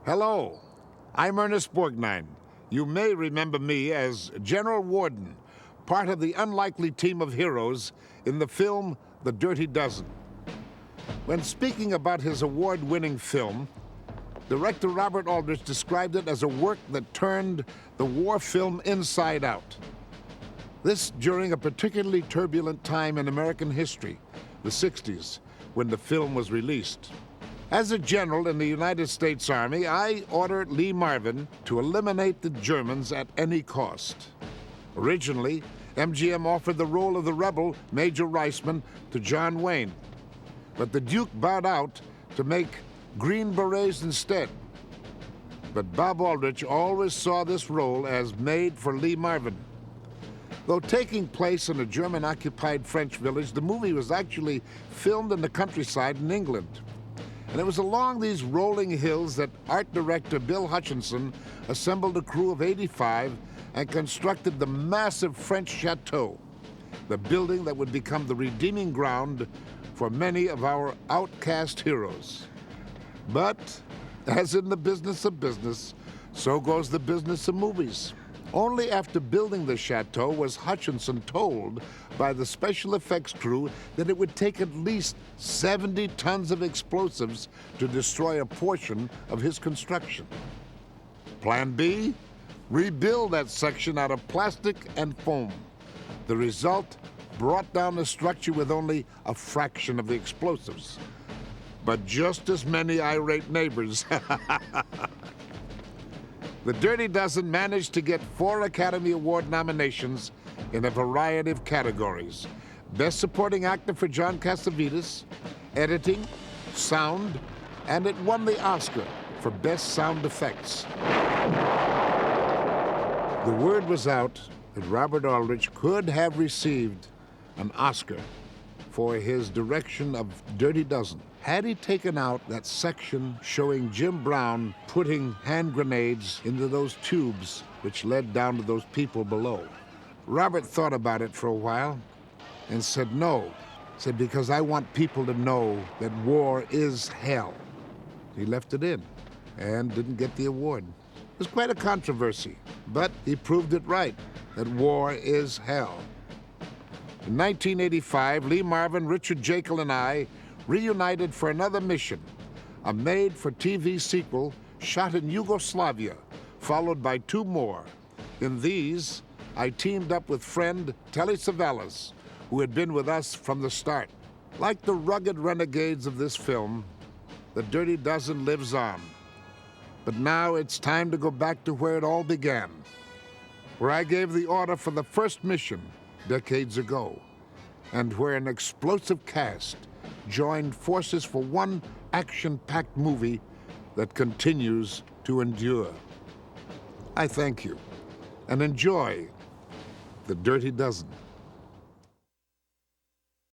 Hello, I'm Ernest Borgnine. You may remember me as General Warden, part of the unlikely team of heroes in the film The Dirty Dozen. When speaking about his award-winning film, director Robert Aldrich described it as a work that turned the war film inside out. This during a particularly turbulent time in American history, the 60s, when the film was released. As a general in the United States Army, I ordered Lee Marvin to eliminate the Germans at any cost. Originally, MGM offered the role of the rebel, Major Reisman, to John Wayne. But the Duke bowed out to make Green Berets instead. But Bob Aldrich always saw this role as made for Lee Marvin. Though taking place in a German-occupied French village, the movie was actually filmed in the countryside in England. And it was along these rolling hills that art director Bill Hutchinson assembled a crew of 85 and constructed the massive French chateau, the building that would become the redeeming ground for many of our outcast heroes. But, as in the business of business, so goes the business of movies. Only after building the chateau was Hutchinson told by the special effects crew that it would take at least 70 tons of explosives to destroy a portion of his construction. Plan B? Rebuild that section out of plastic and foam. The result brought down the structure with only a fraction of the explosives, but just as many irate neighbors. The Dirty Dozen managed to get 4 Academy Award nominations in a variety of categories. Best Supporting Actor for John Cassavetes, Editing, Sound, and it won the Oscar for Best Sound Effects. The word was out that Robert Aldrich could have received an Oscar for his direction of Dirty Dozen had he taken out that section showing Jim Brown putting hand grenades into those tubes which led down to those people below. Robert thought about it for a while and said no. Said, because I want people to know that war is hell. He left it in and didn't get the award. It was quite a controversy, but he proved it right, that war is hell. In 1985, Lee Marvin, Richard Jekyll, and I reunited for another mission, a made-for-TV sequel shot in Yugoslavia, followed by 2 more. In these, I teamed up with friend Telly Savalas, who had been with us from the start. Like the rugged renegades of this film, The Dirty Dozen lives on. But now it's time to go back to where it all began, where I gave the order for the first mission decades ago, and where an explosive cast joined forces for one action-packed movie that continues to endure. I thank you, and enjoy The Dirty Dozen.